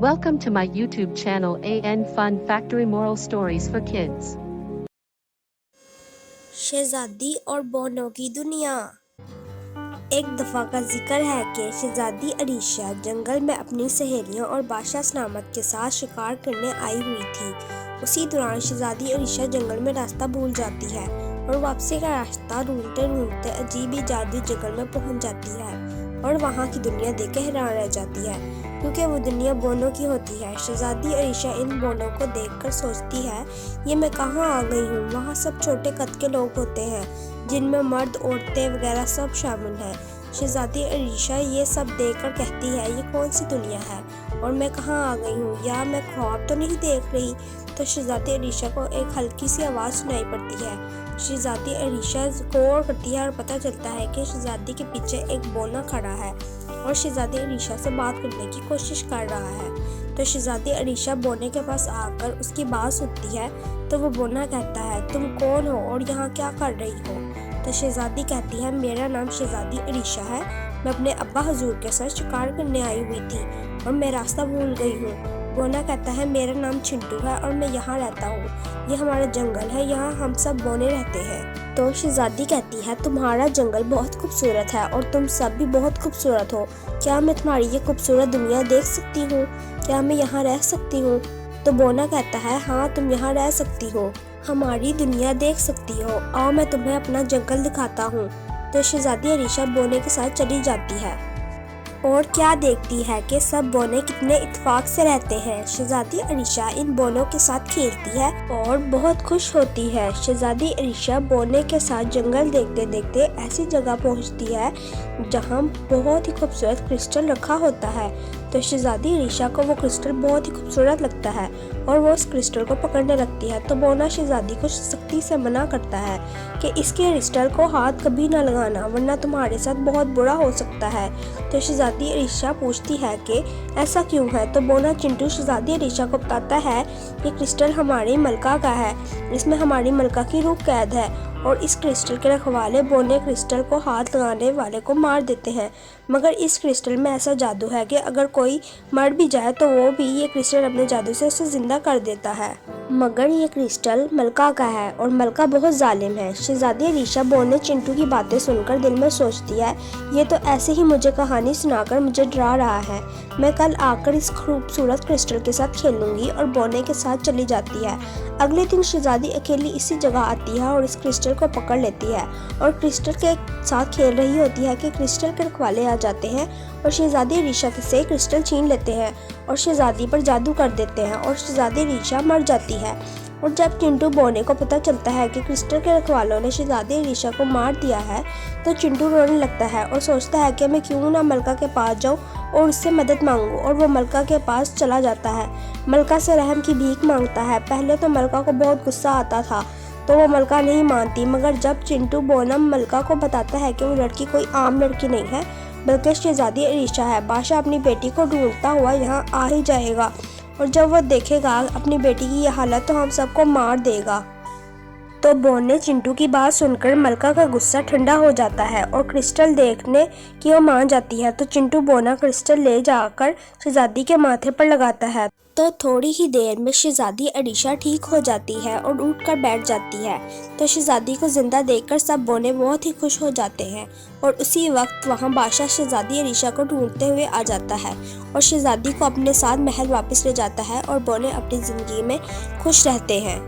Welcome to my YouTube channel AN Fun Factory Moral Stories for Kids. शहजादी और बोनो की दुनिया। एक दफ़ा का जिक्र है कि शहजादी अरीशा जंगल में अपनी सहेलियों और बादशाह सलामत के साथ शिकार करने आई हुई थी। उसी दौरान शहजादी अरीशा जंगल में रास्ता भूल जाती है और वापसी का रास्ता ढूंढते ढूंढते अजीब ही जादुई जंगल में पहुंच जाती है और वहां की दुनिया देख के हैरान रह जाती है, क्योंकि वो दुनिया बोनो की होती है। शहजादी अरीशा इन बोनो को देखकर सोचती है, ये मैं कहाँ आ गई हूँ। वहाँ सब छोटे कद के लोग होते हैं, जिनमें मर्द, औरतें वगैरह सब शामिल हैं। शहजादी अरीशा ये सब देखकर कहती है, ये कौन सी दुनिया है और मैं कहाँ आ गई हूँ, या मैं ख्वाब तो नहीं देख रही। तो शहजादी अरीशा को एक हल्की सी आवाज़ सुनाई पड़ती है। शहजादी अरीशा गौर करती है और पता चलता है कि शहजादी के पीछे एक बोना खड़ा है और शहजादी अरीशा से बात करने की कोशिश कर रहा है। तो शहजादी अरीशा बोने के पास आकर उसकी बात सुनती है। तो वो बोना कहता है, तुम कौन हो और यहाँ क्या कर रही हो। तो शहजादी कहती है, मेरा नाम शहजादी अरीशा है, मैं अपने अब्बा हुजूर के साथ शिकार करने आई हुई थी और मैं रास्ता भूल गई हूँ। बोना कहता है, मेरा नाम चिंटू है और मैं यहाँ रहता हूँ, ये हमारा जंगल है, यहाँ हम सब बोने रहते हैं। तो शहजादी कहती है, तुम्हारा जंगल बहुत खूबसूरत है और तुम सब भी बहुत खूबसूरत हो, क्या मैं तुम्हारी ये खूबसूरत दुनिया देख सकती हूँ, क्या मैं यहाँ रह सकती हूँ। तो बोना कहता है, हाँ तुम यहाँ रह सकती हो, हमारी दुनिया देख सकती हो, आओ मैं तुम्हें अपना जंगल दिखाता हूँ। तो शहजादी अरीशा बोने के साथ चली जाती है और क्या देखती है कि सब बोने कितने इत्तेफाक से रहते हैं। शहजादी अरीशा इन बोनों के साथ खेलती है और बहुत खुश होती है। शहजादी अरीशा बोने के साथ जंगल देखते देखते ऐसी जगह पहुंचती है जहां बहुत ही खूबसूरत क्रिस्टल रखा होता है। तो शहजादी अरीशा को वो क्रिस्टल बहुत ही खूबसूरत लगता है और वो उस क्रिस्टल को पकड़ने लगती है। तो बोना शहजादी को सख्ती से मना करता है कि इसके क्रिस्टल को हाथ कभी ना लगाना, वरना तुम्हारे साथ बहुत बुरा हो सकता है। तो शहजादी अरीशा पूछती है कि ऐसा क्यों है। तो बोना चिंटू शहजादी अरीशा को बताता है कि क्रिस्टल हमारी मलका का है, इसमें हमारी मलका की रूह कैद है और इस क्रिस्टल के रखवाले बोने क्रिस्टल को हाथ लगाने वाले को मार देते हैं। मगर इस क्रिस्टल में ऐसा जादू है कि अगर कोई मर भी जाए तो वो भी ये क्रिस्टल अपने जादू से उसे जिंदा कर देता है। मगर ये क्रिस्टल मलका का है और मलका बहुत जालिम है। शहजादी अरीशा बोने चिंटू की बातें सुनकर दिल में सोचती है, ये तो ऐसे ही मुझे कहानी सुनाकर मुझे डरा रहा है, मैं कल आकर इस खूबसूरत क्रिस्टल के साथ खेलूंगी। और बोने के साथ चली जाती है। अगले दिन शहजादी अकेली इसी जगह आती है और इस क्रिस्टल को पकड़ लेती है और क्रिस्टल के साथ खेल रही होती है कि क्रिस्टल के रखवाले आ जाते हैं और शहजादी अरीशा से क्रिस्टल छीन लेते हैं और शहजादी पर जादू कर देते हैं और शहजादी अरीशा मर जाती है। और जब चिंटू बोने को पता चलता है कि क्रिस्टल के रखवालों ने शहजादी अरीशा को मार दिया है तो चिंटू रोने लगता है और सोचता है कि मैं क्यों ना मलका के पास जाऊं और उससे मदद मांगूं। और वो मलका के पास चला जाता है, मलका से रहम की भीख मांगता है। पहले तो मलका को बहुत गुस्सा आता था तो वो मलका नहीं मानती, मगर जब चिंटू बोनम मलका को बताता है कि वो लड़की कोई आम लड़की नहीं है बल्कि शहजादी अरीशा है, बादशाह अपनी बेटी को ढूंढता हुआ यहाँ आ ही जाएगा और जब वो देखेगा अपनी बेटी की यह हालत तो हम सबको मार देगा। तो बोने चिंटू की बात सुनकर मलका का गुस्सा ठंडा हो जाता है और क्रिस्टल देखने की वो मान जाती है। तो चिंटू बोना क्रिस्टल ले जाकर शहजादी के माथे पर लगाता है। तो थोड़ी ही देर में शहजादी अरीशा ठीक हो जाती है और उठकर बैठ जाती है। तो शहजादी को जिंदा देखकर सब बोने बहुत ही खुश हो जाते हैं और उसी वक्त वहां बादशाह शहजादी अरीशा को ढूंढते हुए आ जाता है और शहजादी को अपने साथ महल वापस ले जाता है और बोने अपनी जिंदगी में खुश रहते हैं।